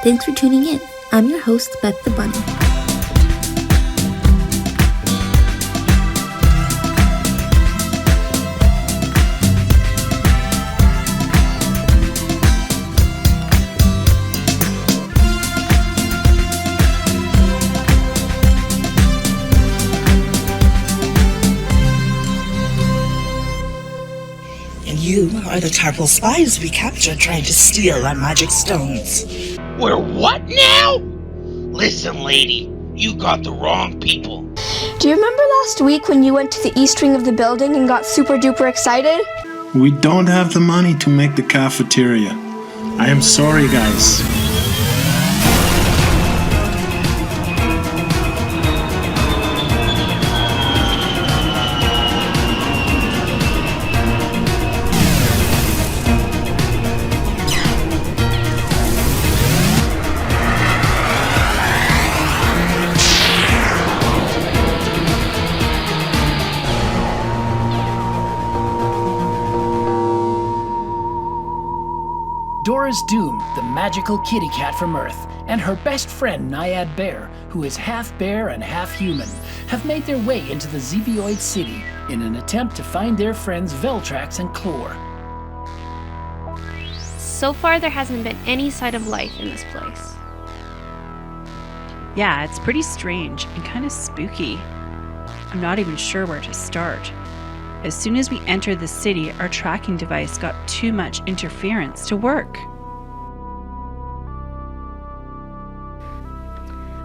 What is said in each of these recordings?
Thanks for tuning in. I'm your host, Beth the Bunny. You are the terrible spies we captured trying to steal our magic stones. We're what now? Listen, lady, you got the wrong people. Do you remember last week when you went to the east wing of the building and got super duper excited? We don't have the money to make the cafeteria. I am sorry, guys. Dora's Doom, the magical kitty cat from Earth, and her best friend Naiad Bear, who is half bear and half human, have made their way into the Xevioid city in an attempt to find their friends Veltrax and Chlor. So far, there hasn't been any sign of life in this place. Yeah, it's pretty strange and kind of spooky. I'm not even sure where to start. As soon as we entered the city, our tracking device got too much interference to work.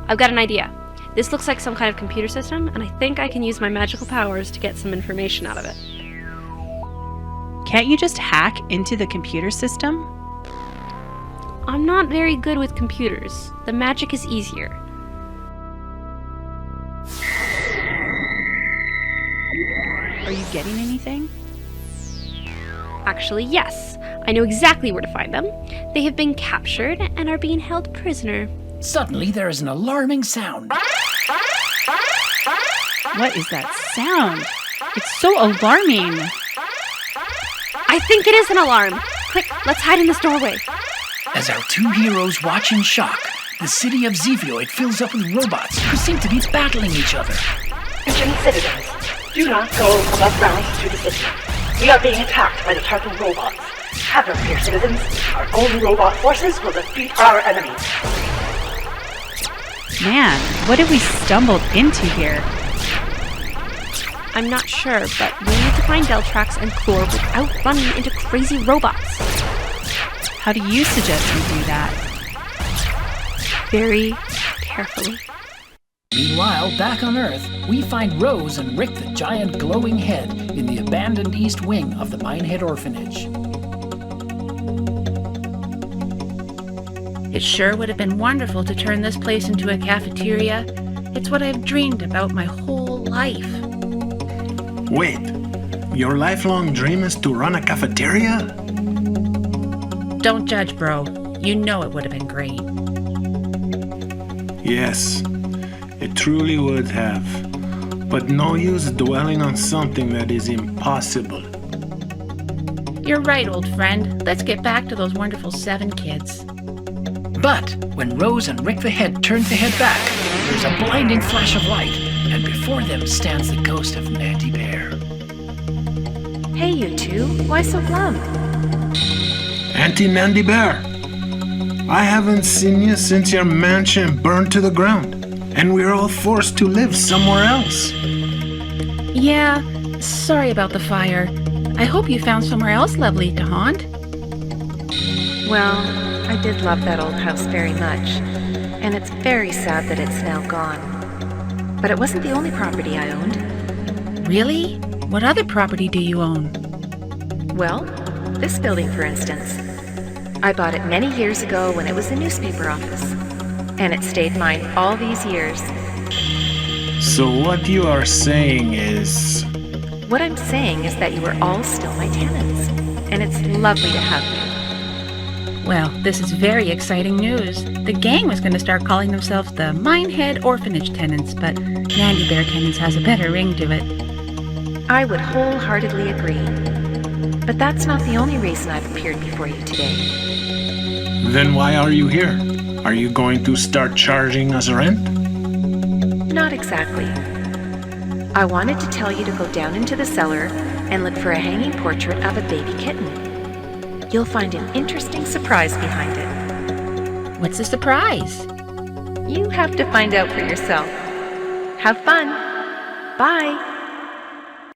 I've got an idea. This looks like some kind of computer system, and I think I can use my magical powers to get some information out of it. Can't you just hack into the computer system? I'm not very good with computers. The magic is easier. Are you getting anything? Actually, yes. I know exactly where to find them. They have been captured and are being held prisoner. Suddenly, there is an alarming sound. What is that sound? It's so alarming. I think it is an alarm. Quick, let's hide in this doorway. As our two heroes watch in shock, the city of Xevioid fills up with robots who seem to be battling each other. Attention citizens, do not go above ground to the city. We are being attacked by the turtle robots. Have no fear, citizens. Our own robot forces will defeat our enemies. Man, what have we stumbled into here? I'm not sure, but we need to find Veltrax and Chlor without running into crazy robots. How do you suggest we do that? Very carefully. Meanwhile, back on Earth, we find Rose and Rick the giant glowing head in the abandoned east wing of the Minehead Orphanage. It sure would have been wonderful to turn this place into a cafeteria. It's what I've dreamed about my whole life. Wait, your lifelong dream is to run a cafeteria? Don't judge, bro. You know it would have been great. Yes, it truly would have. But no use dwelling on something that is impossible. You're right, old friend. Let's get back to those wonderful 7 kids. But when Rose and Rick the Head turn to head back, there's a blinding flash of light, and before them stands the ghost of Nandi Bear. Hey, you two. Why so glum? Auntie Nandi Bear, I haven't seen you since your mansion burned to the ground, and we're all forced to live somewhere else. Yeah, sorry about the fire. I hope you found somewhere else lovely to haunt. Well, I did love that old house very much, and it's very sad that it's now gone. But it wasn't the only property I owned. Really? What other property do you own? Well, this building, for instance. I bought it many years ago when it was a newspaper office, and it stayed mine all these years. So what you are saying is... What I'm saying is that you are all still my tenants, and it's lovely to have you. Well, this is very exciting news. The gang was going to start calling themselves the Minehead Orphanage Tenants, but Nandi Bear Tenants has a better ring to it. I would wholeheartedly agree. But that's not the only reason I've appeared before you today. Then why are you here? Are you going to start charging us rent? Not exactly. I wanted to tell you to go down into the cellar and look for a hanging portrait of a baby kitten. You'll find an interesting surprise behind it. What's the surprise? You have to find out for yourself. Have fun. Bye.